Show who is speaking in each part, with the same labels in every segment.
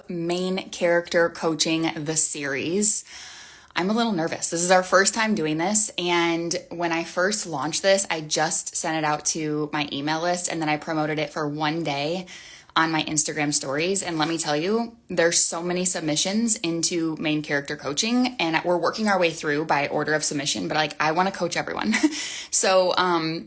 Speaker 1: Main character coaching the series. I'm a little nervous. This is our first time doing this. And when I first launched this, I just sent it out to my email list and then I promoted it for one day on my Instagram stories. And let me tell you, there's so many submissions into main character coaching and we're working our way through by order of submission, but like I want to coach everyone. So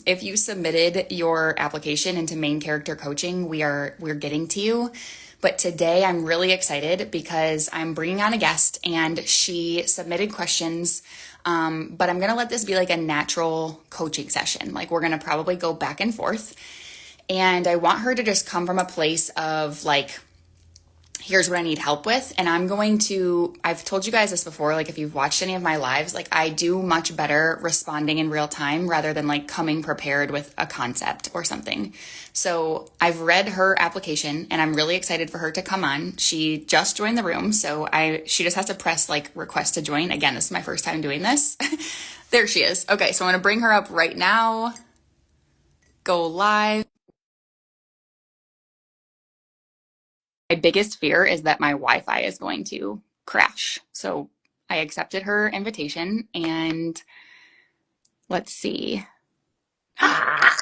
Speaker 1: if you submitted your application into main character coaching, we're getting to you. But today I'm really excited because I'm bringing on a guest and she submitted questions. But I'm going to let this be like a natural coaching session. Like we're going to probably go back and forth. And I want her to just come from a place of like, here's what I need help with. And I've told you guys this before, like if you've watched any of my lives, like I do much better responding in real time rather than like coming prepared with a concept or something. So I've read her application and I'm really excited for her to come on. She just joined the room. So she just has to press like request to join. Again, this is my first time doing this. There she is. Okay. So I'm going to bring her up right now. Go live. My biggest fear is that my Wi-Fi is going to crash. So I accepted her invitation and let's see. Hi!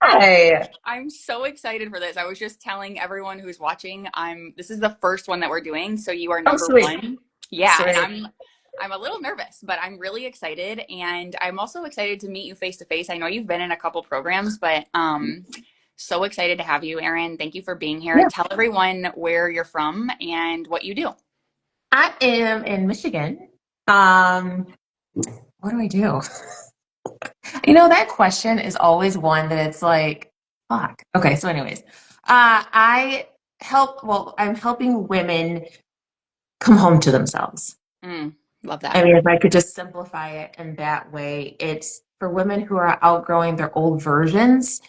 Speaker 2: Hi.
Speaker 1: I'm so excited for this. I was just telling everyone who's watching, this is the first one that we're doing, so you are
Speaker 2: Oh,
Speaker 1: number
Speaker 2: sweet.
Speaker 1: one. Yeah, and
Speaker 2: Sweet.
Speaker 1: I'm a little nervous, but I'm really excited and I'm also excited to meet you face to face. I know you've been in a couple programs, but so excited to have you, Erin. Thank you for being here.
Speaker 2: Yeah.
Speaker 1: Tell everyone where you're from and what you do.
Speaker 2: I am in Michigan. Um, what do I do? That question is always one that it's like, fuck. Okay, so anyways, I'm helping women come home to themselves.
Speaker 1: Mm, love that.
Speaker 2: I mean, if I could just simplify it in that way, it's for women who are outgrowing their old versions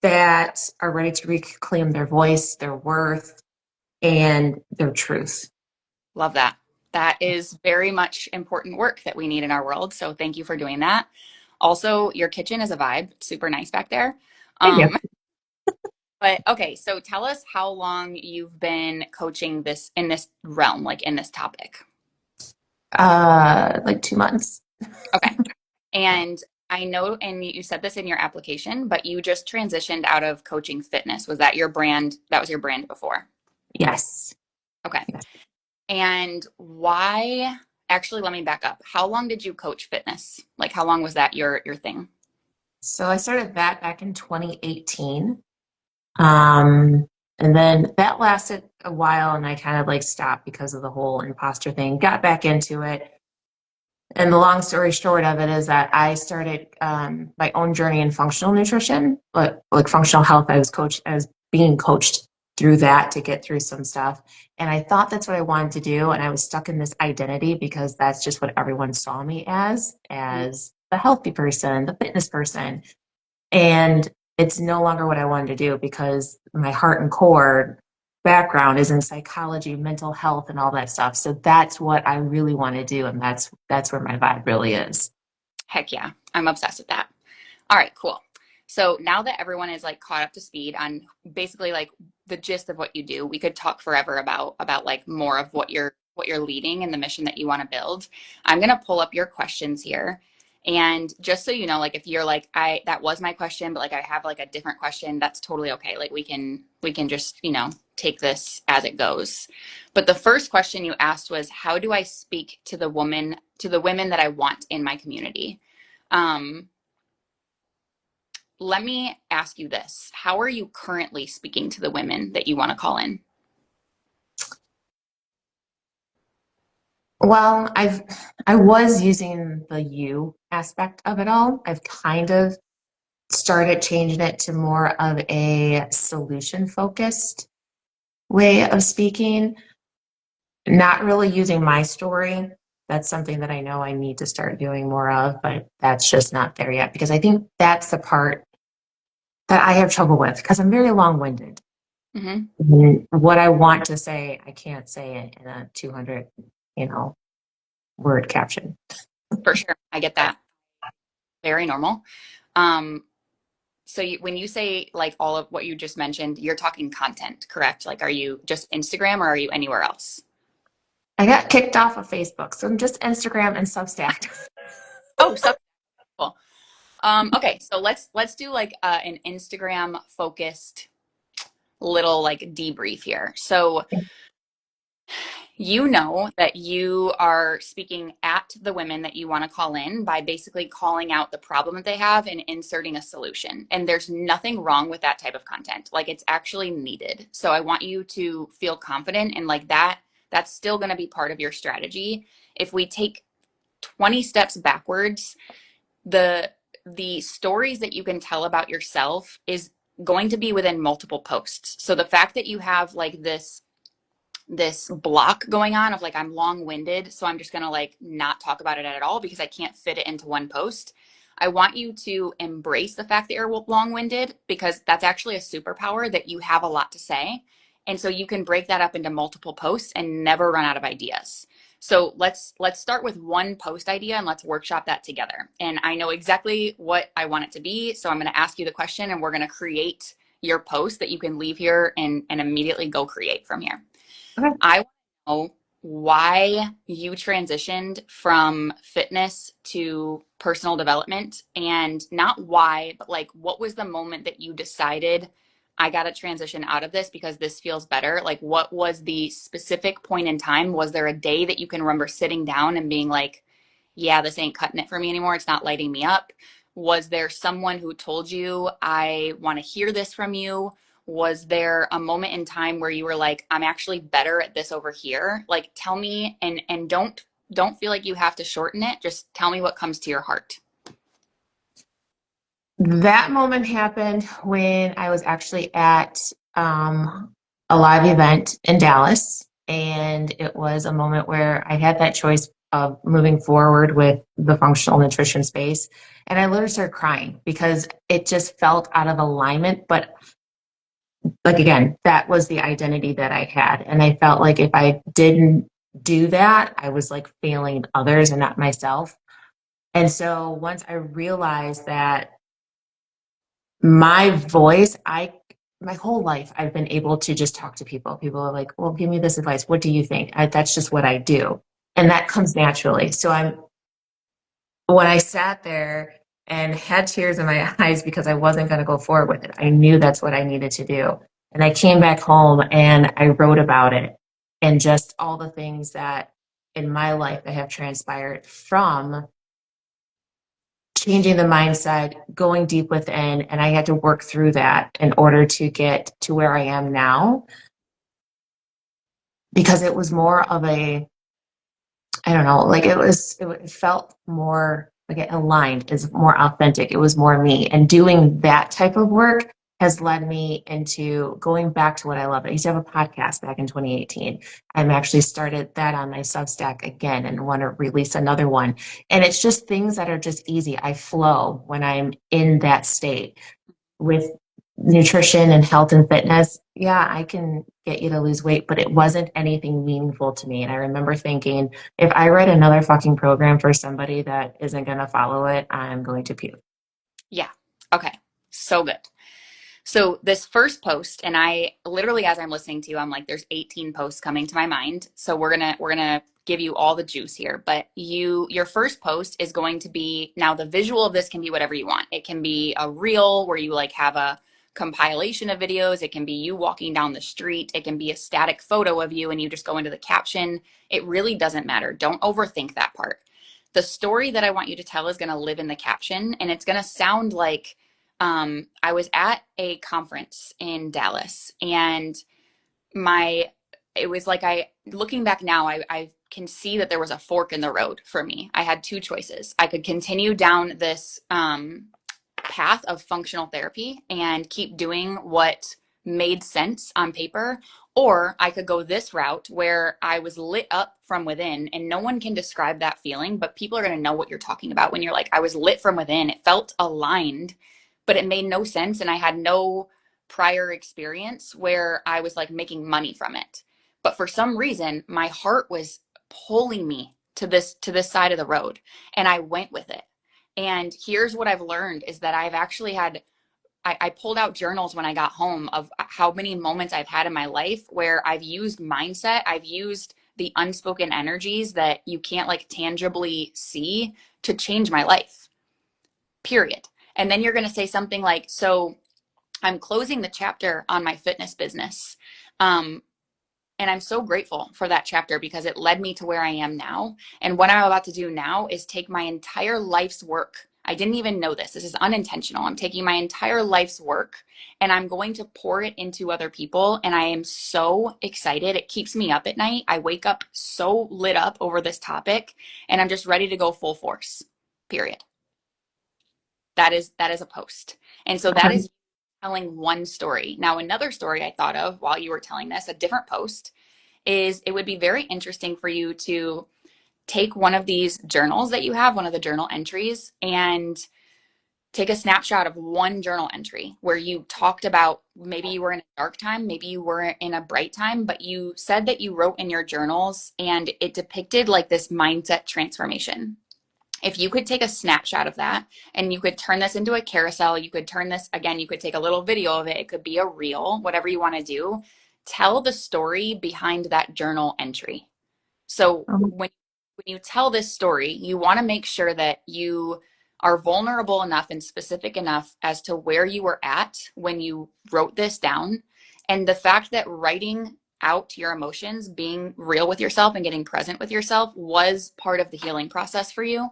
Speaker 2: that are ready to reclaim their voice, their worth, and their truth.
Speaker 1: Love that. That is very much important work that we need in our world. So thank you for doing that. Also, your kitchen is a vibe, super nice back there.
Speaker 2: Thank you.
Speaker 1: Um, but okay, so tell us how long you've been coaching this in this realm, like in this topic.
Speaker 2: Like 2 months.
Speaker 1: Okay. And I know, and you said this in your application, but you just transitioned out of coaching fitness. Was that your brand? That was your brand before.
Speaker 2: Yes.
Speaker 1: Okay.
Speaker 2: Yes.
Speaker 1: And why? Actually, let me back up. How long did you coach fitness? Like, how long was that your thing?
Speaker 2: So I started that back in 2018. Um, and then that lasted a while and I kind of like stopped because of the whole imposter thing, got back into it. And the long story short of it is that I started my own journey in functional nutrition, but like functional health. I was being coached through that to get through some stuff. And I thought that's what I wanted to do. And I was stuck in this identity because that's just what everyone saw me as the healthy person, the fitness person. And it's no longer what I wanted to do because my heart and core background is in psychology, mental health, and all that stuff. So that's what I really want to do, and that's where my vibe really is.
Speaker 1: Heck yeah, I'm obsessed with that. All right, cool. So now that everyone is like caught up to speed on basically like the gist of what you do, we could talk forever about like more of what you're leading and the mission that you want to build. I'm going to pull up your questions here. And just so you know, like if you're like that was my question, but like I have like a different question, that's totally okay. Like we can just, take this as it goes. But the first question you asked was how do I speak to the women that I want in my community? Um, Let me ask you this. How are you currently speaking to the women that you want to call in?
Speaker 2: Well, I was using the you aspect of it all. I've kind of started changing it to more of a solution focused way of speaking, not really using my story. That's something that I know I need to start doing more of, but that's just not there yet because I think that's the part that I have trouble with because I'm very long-winded.
Speaker 1: Hmm.
Speaker 2: What I want to say, I can't say it in a 200, word caption.
Speaker 1: For sure. I get that. Very normal. Um, So when you say like all of what you just mentioned, you're talking content, correct? Like, are you just Instagram or are you anywhere else?
Speaker 2: I got kicked off of Facebook, so I'm just Instagram and Substack.
Speaker 1: Oh, so cool. Okay, so let's do like an Instagram focused little like debrief here. So you know that you are speaking at the women that you want to call in by basically calling out the problem that they have and inserting a solution. And there's nothing wrong with that type of content. Like it's actually needed. So I want you to feel confident and like that that's still going to be part of your strategy. If we take 20 steps backwards, the the stories that you can tell about yourself is going to be within multiple posts. So the fact that you have like this block going on of like I'm long-winded, so I'm just going to like not talk about it at all because I can't fit it into one post. I want you to embrace the fact that you're long-winded because that's actually a superpower that you have a lot to say. And so you can break that up into multiple posts and never run out of ideas. So let's start with one post idea and let's workshop that together. And I know exactly what I want it to be, so I'm going to ask you the question and we're going to create your post that you can leave here and immediately go create from here.
Speaker 2: Okay.
Speaker 1: I want to know why you transitioned from fitness to personal development and not why, but like what was the moment that you decided I got to transition out of this because this feels better? Like what was the specific point in time? Was there a day that you can remember sitting down and being like, yeah, this ain't cutting it for me anymore. It's not lighting me up. Was there someone who told you, I want to hear this from you? Was there a moment in time where you were like, I'm actually better at this over here? Like tell me and don't feel like you have to shorten it. Just tell me what comes to your heart.
Speaker 2: That moment happened when I was actually at a live event in Dallas. And it was a moment where I had that choice of moving forward with the functional nutrition space. And I literally started crying because it just felt out of alignment. But like, again, that was the identity that I had. And I felt like if I didn't do that, I was like failing others and not myself. And so once I realized that my voice, my whole life I've been able to just talk to people. People are like, well, give me this advice. What do you think? That's just what I do. And that comes naturally. So when I sat there and had tears in my eyes because I wasn't going to go forward with it, I knew that's what I needed to do. And I came back home and I wrote about it and just all the things that in my life that have transpired from changing the mindset, going deep within, and I had to work through that in order to get to where I am now because it was more of a, I don't know, like it felt more like it aligned, is more authentic. It was more me. And doing that type of work has led me into going back to what I love. I used to have a podcast back in 2018. I'm actually started that on my Substack again and want to release another one. And it's just things that are just easy. I flow when I'm in that state with nutrition and health and fitness. Yeah, I can get you to lose weight, but it wasn't anything meaningful to me. And I remember thinking, if I write another fucking program for somebody that isn't going to follow it, I'm going to puke.
Speaker 1: Yeah. Okay. So good. So this first post, and I literally as I'm listening to you, I'm like, there's 18 posts coming to my mind. So we're gonna give you all the juice here. But your first post is going to be now the visual of this can be whatever you want. It can be a reel where you like have a compilation of videos. It can be you walking down the street. It can be a static photo of you and you just go into the caption. It really doesn't matter. Don't overthink that part. The story that I want you to tell is going to live in the caption and it's going to sound like I was at a conference in Dallas and my it was like I looking back now I can see that there was a fork in the road for me. I had two choices. I could continue down this path of functional therapy and keep doing what made sense on paper, or I could go this route where I was lit up from within. And no one can describe that feeling, but people are going to know what you're talking about when you're like, I was lit from within. It felt aligned, but it made no sense. And I had no prior experience where I was like making money from it. But for some reason, my heart was pulling me to this side of the road and I went with it. And here's what I've learned is that I've actually had I pulled out journals when I got home of how many moments I've had in my life where I've used mindset, I've used the unspoken energies that you can't like tangibly see to change my life, period. And then you're going to say something like, so I'm closing the chapter on my fitness business. Um, and I'm so grateful for that chapter because it led me to where I am now. And what I'm about to do now is take my entire life's work. I didn't even know this. This is unintentional. I'm taking my entire life's work and I'm going to pour it into other people. And I am so excited. It keeps me up at night. I wake up so lit up over this topic and I'm just ready to go full force, period. That is a post. And so that
Speaker 2: Okay.
Speaker 1: is telling one story. Now, another story I thought of while you were telling this, a different post, is it would be very interesting for you to take one of these journals that you have, one of the journal entries, and take a snapshot of one journal entry where you talked about maybe you were in a dark time, maybe you were in a bright time, but you said that you wrote in your journals and it depicted like this mindset transformation. If you could take a snapshot of that and you could turn this into a carousel, you could turn this again, you could take a little video of it, it could be a reel, whatever you want to do. Tell the story behind that journal entry. So
Speaker 2: Um,
Speaker 1: when you tell this story, you want to make sure that you are vulnerable enough and specific enough as to where you were at when you wrote this down. And the fact that writing out your emotions, being real with yourself and getting present with yourself was part of the healing process for you.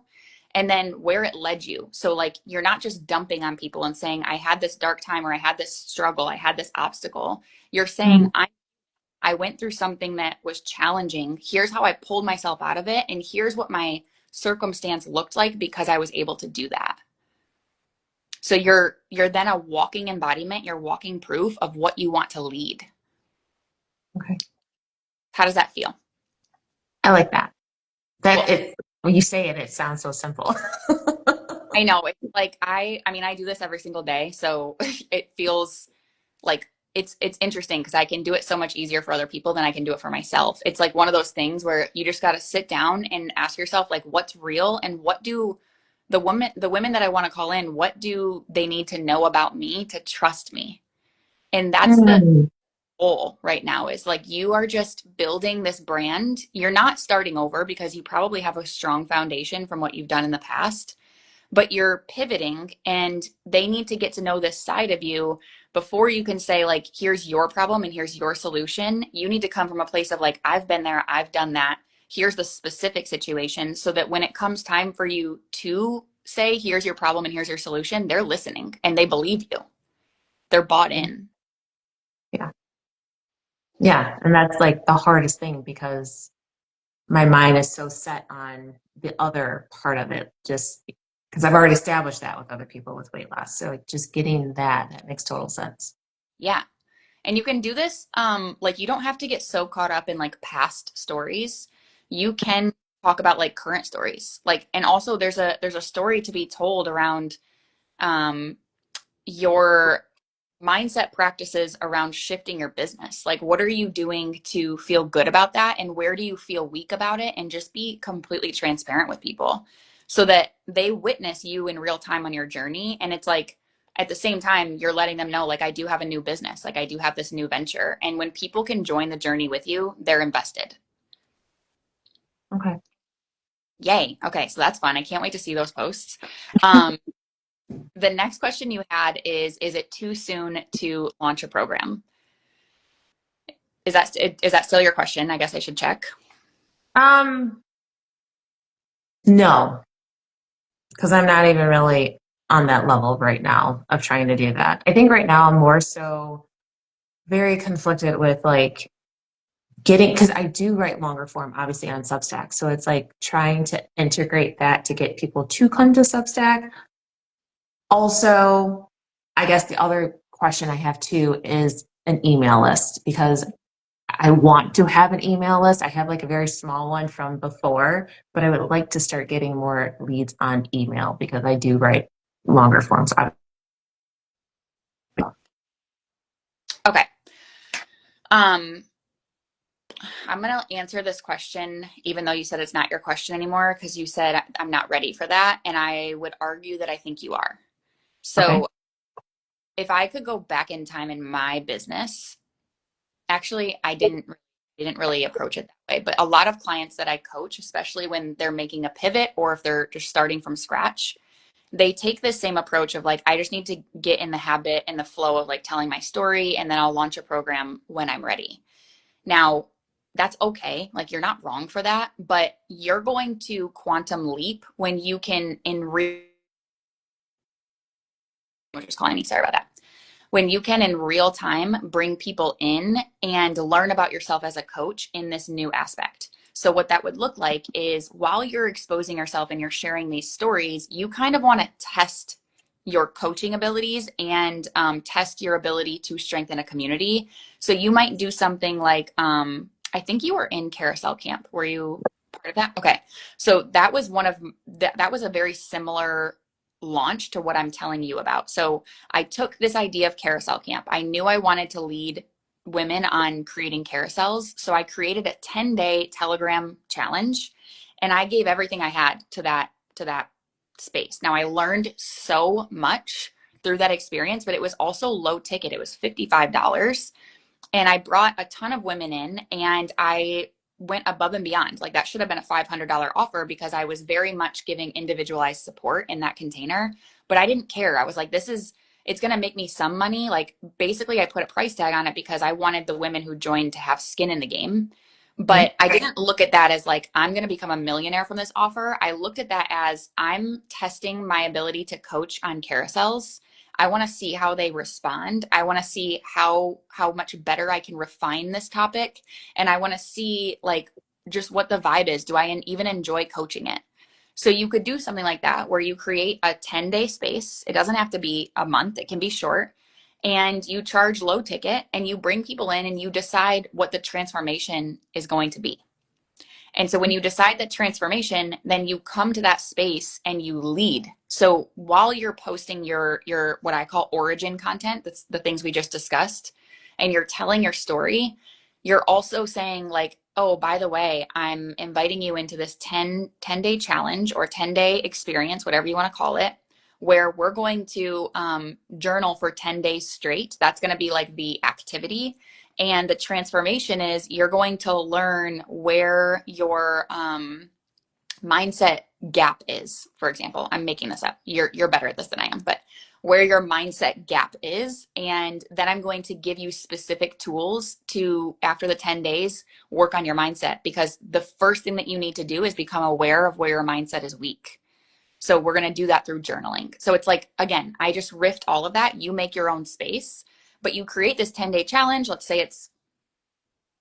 Speaker 1: And then where it led you. So, like, you're not just dumping on people and saying, I had this dark time or I had this struggle, I had this obstacle. You're saying,
Speaker 2: mm,
Speaker 1: I went through something that was challenging. Here's how I pulled myself out of it. And here's what my circumstance looked like because I was able to do that. So you're then a walking embodiment, you're walking proof of what you want to lead.
Speaker 2: okay.
Speaker 1: How does that feel?
Speaker 2: I like that. That
Speaker 1: Cool.
Speaker 2: it when you say it, it sounds so simple.
Speaker 1: I know it's like I mean I do this every single day, so it feels like it's interesting because I can do it so much easier for other people than I can do it for myself. It's like one of those things where you just got to sit down and ask yourself like what's real and what do the women that I want to call in, what do they need to know about me to trust me? And that's the
Speaker 2: Mm,
Speaker 1: goal right now is like you are just building this brand. You're not starting over because you probably have a strong foundation from what you've done in the past, but you're pivoting and they need to get to know this side of you before you can say like here's your problem and here's your solution. You need to come from a place of like I've been there, I've done that, here's the specific situation, so that when it comes time for you to say here's your problem and here's your solution, they're listening and they believe you, they're bought in.
Speaker 2: yeah. Yeah. And that's like the hardest thing because my mind is so set on the other part of it, just because I've already established that with other people with weight loss. So like, just getting that makes total sense.
Speaker 1: Yeah. And you can do this, like you don't have to get so caught up in like past stories. You can talk about like current stories. Like, and also there's a story to be told around um your mindset practices around shifting your business. Like, what are you doing to feel good about that? And where do you feel weak about it? And just be completely transparent with people so that they witness you in real time on your journey. And it's like, at the same time, you're letting them know, like, I do have a new business, like, I do have this new venture. And when people can join the journey with you, they're invested.
Speaker 2: Okay.
Speaker 1: Yay. Okay. So that's fun. I can't wait to see those posts. Um, the next question you had is it too soon to launch a program? Is that still your question? I guess I should check.
Speaker 2: Um, no, because I'm not even really on that level right now of trying to do that. I think right now I'm more so very conflicted with like getting, because I do write longer form, obviously on Substack. So it's like trying to integrate that to get people to come to Substack. Also, I guess the other question I have too is an email list because I want to have an email list. I have like a very small one from before, but I would like to start getting more leads on email because I do write longer forms.
Speaker 1: Okay. Um, I'm gonna answer this question, even though you said it's not your question anymore, because you said I'm not ready for that, and I would argue that I think you are.
Speaker 2: Okay.
Speaker 1: So if I could go back in time in my business, actually, I didn't really approach it that way. But a lot of clients that I coach, especially when they're making a pivot or if they're just starting from scratch, they take this same approach of like, I just need to get in the habit and the flow of like telling my story, and then I'll launch a program when I'm ready. Now, that's okay. Like, you're not wrong for that, but you're going to quantum leap when you can, in real, just calling me, sorry about that, when you can in real time bring people in and learn about yourself as a coach in this new aspect. So, what that would look like is while you're exposing yourself and you're sharing these stories, you kind of want to test your coaching abilities and test your ability to strengthen a community. So, you might do something like, I think you were in Carousel Camp. Were you part of that? Okay. So, that was that was a very similar launch to what I'm telling you about. So, I took this idea of carousel camp. I knew I wanted to lead women on creating carousels. So I created a 10-day Telegram challenge, and I gave everything I had to that space. Now I learned so much through that experience, but it was also low ticket. It was $55, and I brought a ton of women in, and I went above and beyond. Like, that should have been a $500 offer because I was very much giving individualized support in that container, but I didn't care. I was like, it's going to make me some money. Like, basically I put a price tag on it because I wanted the women who joined to have skin in the game.
Speaker 2: Mhm.
Speaker 1: But I didn't look at that as like, I'm going to become a millionaire from this offer. I looked at that as, I'm testing my ability to coach on carousels. I want to see how they respond. I want to see how much better I can refine this topic, and I want to see like just what the vibe is. Do I even enjoy coaching it? So you could do something like that where you create a 10-day space. It doesn't have to be a month, it can be short. And you charge low ticket and you bring people in and you decide what the transformation is going to be. And so when you decide that transformation, then you come to that space and you lead. So while you're posting your what I call origin content, that's the things we just discussed, and you're telling your story, you're also saying like, oh, by the way, I'm inviting you into this 10-day challenge or 10-day experience, whatever you want to call it, where we're going to journal for 10 days straight. That's going to be like the activity. And the transformation is you're going to learn where your mindset gap is. For example, I'm making this up. You're better at this than I am, but where your mindset gap is. And then I'm going to give you specific tools to, after the 10 days, work on your mindset. Because the first thing that you need to do is become aware of where your mindset is weak. So we're going to do that through journaling. So it's like, again, I just riffed all of that. You make your own space, but you create this 10-day challenge. Let's say it's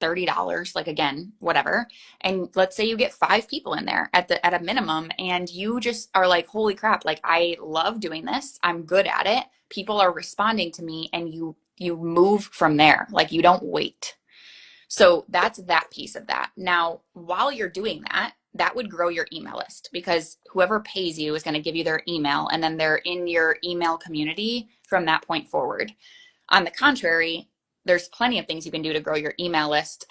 Speaker 1: $30, like, again, whatever. And let's say you get 5 people in there at a minimum, and you just are like, holy crap, like, I love doing this. I'm good at it. People are responding to me, and you move from there. Like, you don't wait. So that's that piece of that. Now, while you're doing that, that would grow your email list because whoever pays you is going to give you their email, and then they're in your email community from that point forward. On the contrary, there's plenty of things you can do to grow your email list.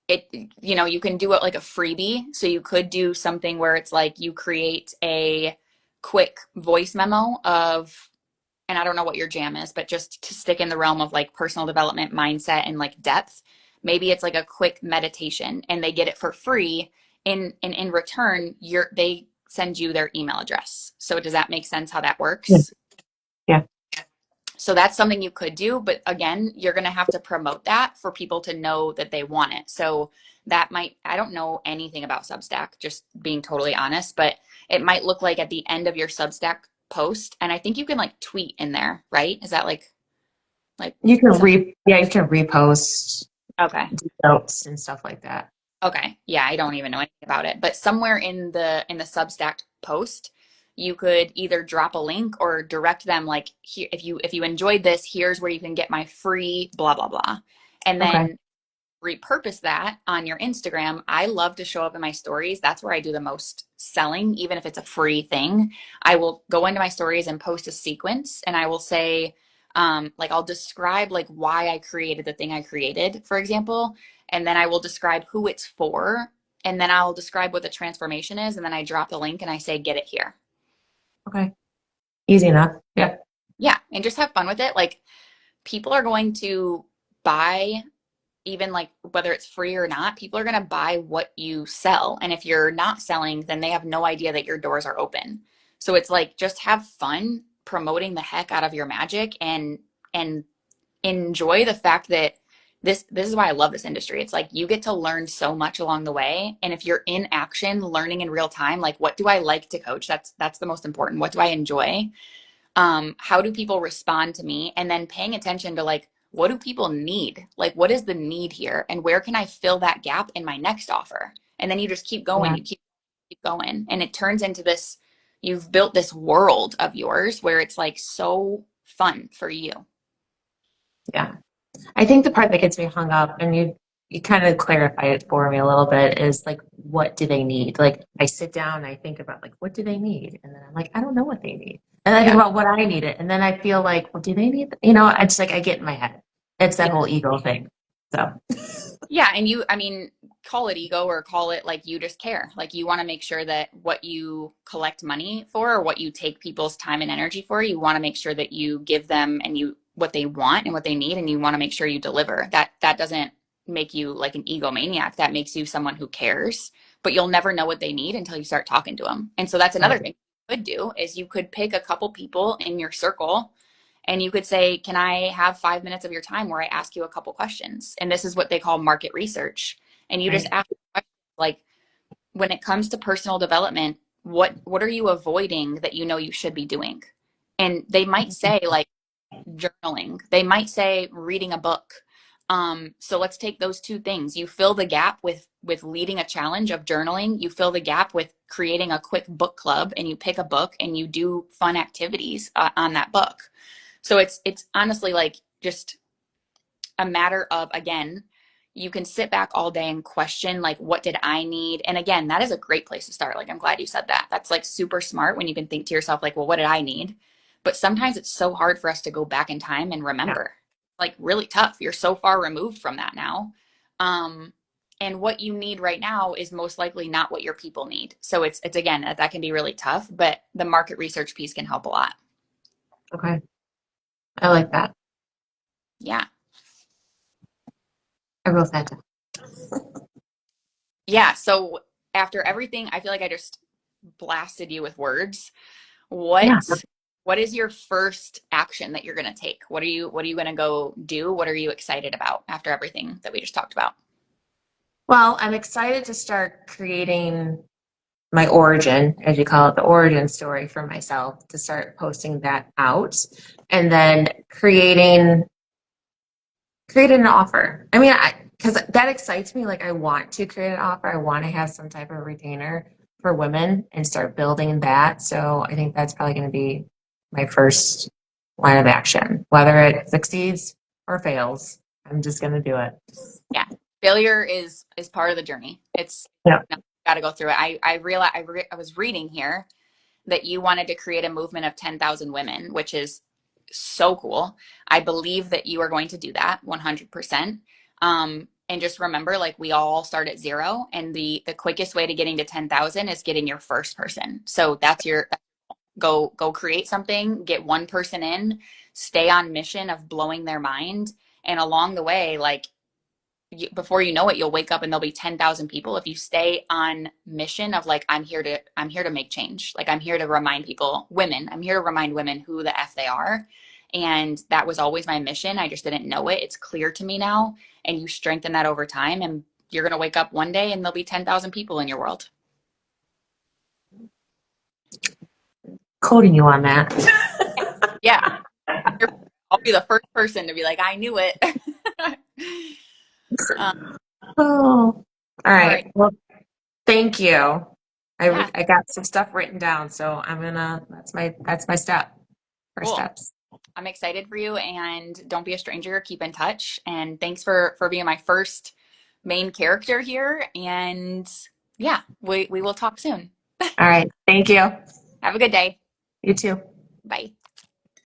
Speaker 1: It, you can do it like a freebie. So you could do something where it's like you create a quick voice memo of, and I don't know what your jam is, but just to stick in the realm of like personal development, mindset, and like depth, maybe it's like a quick meditation and they get it for free. In return, they send you their email address. So does that make sense how that
Speaker 2: Yeah.
Speaker 1: works?
Speaker 2: Yeah.
Speaker 1: So that's something you could do, but again, you're going to have to promote that for people to know that they want it. So that might, I don't know anything about Substack, just being totally honest, but it might look like at the end of your Substack post, and I think you can like tweet in there, right? Is that like
Speaker 2: You can
Speaker 1: some
Speaker 2: you can repost
Speaker 1: okay.
Speaker 2: notes and stuff like that.
Speaker 1: Okay. Yeah, I don't even know anything about it. But somewhere in the Substack post, you could either drop a link or direct them like, here, if you enjoyed this, here's where you can get my free blah blah blah. And
Speaker 2: Okay.
Speaker 1: then repurpose that on your Instagram. I love to show up in my stories. That's where I do the most selling, even if it's a free thing. I will go into my stories and post a sequence, and I will say, like, I'll describe like why I created the thing I created, for example, and then I will describe who it's for, and then I'll describe what the transformation is, and then I drop the link and I say, get it here.
Speaker 2: Okay. Easy enough. Yeah.
Speaker 1: Yeah, and just have fun with it. Like people are going to buy, even like whether it's free or not, people are going to buy what you sell. And if you're not selling, then they have no idea that your doors are open. So it's like just have fun promoting the heck out of your magic and enjoy the fact that this is why I love this industry. It's like you get to learn so much along the way. And if you're in action, learning in real time, like what do I like to coach? That's the most important. What do I enjoy? How do people respond to me? And then paying attention to like, what do people need? Like, what is the need here? And where can I fill that gap in my next offer? And then you just keep going,
Speaker 2: Yeah.
Speaker 1: keep going. And it turns into this, you've built this world of yours where it's like so fun for you.
Speaker 2: Yeah. I think the part that gets me hung up, and you kind of clarify it for me a little bit, is like, what do they need? Like, I sit down and I think about like, what do they need? And then I'm like, I don't know what they need. And I think
Speaker 1: Yeah.
Speaker 2: about what I need it, and then I feel like, well, do they need? You know, it's like I get in my head. It's that whole ego thing. So
Speaker 1: Yeah, and you, I mean, call it ego or call it like you just care. Like you want to make sure that what you collect money for or what you take people's time and energy for, you want to make sure that you give them and you what they want and what they need and you want to make sure you deliver. That doesn't make you like an egomaniac. That makes you someone who cares, but you'll never know what they need until you start talking to them. And so that's another
Speaker 2: right.
Speaker 1: thing you could do is you could pick a couple people in your circle and you could say, can I have 5 minutes of your time where I ask you a couple questions? And this is what they call market research. And you just
Speaker 2: Right.
Speaker 1: ask questions like, when it comes to personal development, what are you avoiding that you know you should be doing? And they might say like journaling. They might say reading a book. So let's take those two things. You fill the gap with leading a challenge of journaling. You fill the gap with creating a quick book club, and you pick a book and you do fun activities on that book. So it's honestly like just a matter of, again, you can sit back all day and question like what did I need? And again, that is a great place to start. Like I'm glad you said that. That's like super smart when you can think to yourself like, well, what did I need? But sometimes it's so hard for us to go back in time and
Speaker 2: Yeah.
Speaker 1: remember. Like really tough. You're so far removed from that now. Um and what you need right now is most likely not what your people need. So it's again, that can be really tough, but the market research piece can help a lot.
Speaker 2: Okay. I like that.
Speaker 1: Yeah.
Speaker 2: I wrote that down.
Speaker 1: Yeah. So after everything, I feel like I just blasted you with words.
Speaker 2: Yeah.
Speaker 1: What is your first action that you're going to take? What are you going to go do? What are you excited about after everything that we just talked about?
Speaker 2: Well, I'm excited to start creating my origin, as you call it, the origin story for myself, to start posting that out, and then create an offer. I mean, because that excites me. Like, I want to create an offer. I want to have some type of retainer for women and start building that. So I think that's probably going to be my first line of action, whether it succeeds or fails. I'm just going to do it.
Speaker 1: Yeah. Failure is part of the journey. It's
Speaker 2: Yeah.
Speaker 1: no, got to go through it. I realized I was reading here that you wanted to create a movement of 10,000 women, which is so cool. I believe that you are going to do that 100%. And just remember, like we all start at zero, and the quickest way to getting to 10,000 is getting your first person. So that's your go create something, get one person in, stay on mission of blowing their mind, and along the way, like before you know it, you'll wake up and there'll be 10,000 people. If you stay on mission of like, I'm here to make change. Like I'm here to remind people, women, I'm here to remind women who the F they are. And that was always my mission. I just didn't know it. It's clear to me now. And you strengthen that over time. And you're going to wake up one day and there'll be 10,000 people in your world.
Speaker 2: Quoting you on that.
Speaker 1: Yeah. I'll be the first person to be like, I knew it. um,
Speaker 2: Oh, all
Speaker 1: all right.
Speaker 2: right. Well, thank you.
Speaker 1: Yeah.
Speaker 2: I got some stuff written down, so I'm gonna, that's my first
Speaker 1: Cool.
Speaker 2: steps.
Speaker 1: I'm excited for you and don't be a stranger. Keep in touch. And thanks for being my first main character here. And yeah, we will talk soon.
Speaker 2: All right. Thank you.
Speaker 1: Have a good day.
Speaker 2: You too.
Speaker 1: Bye.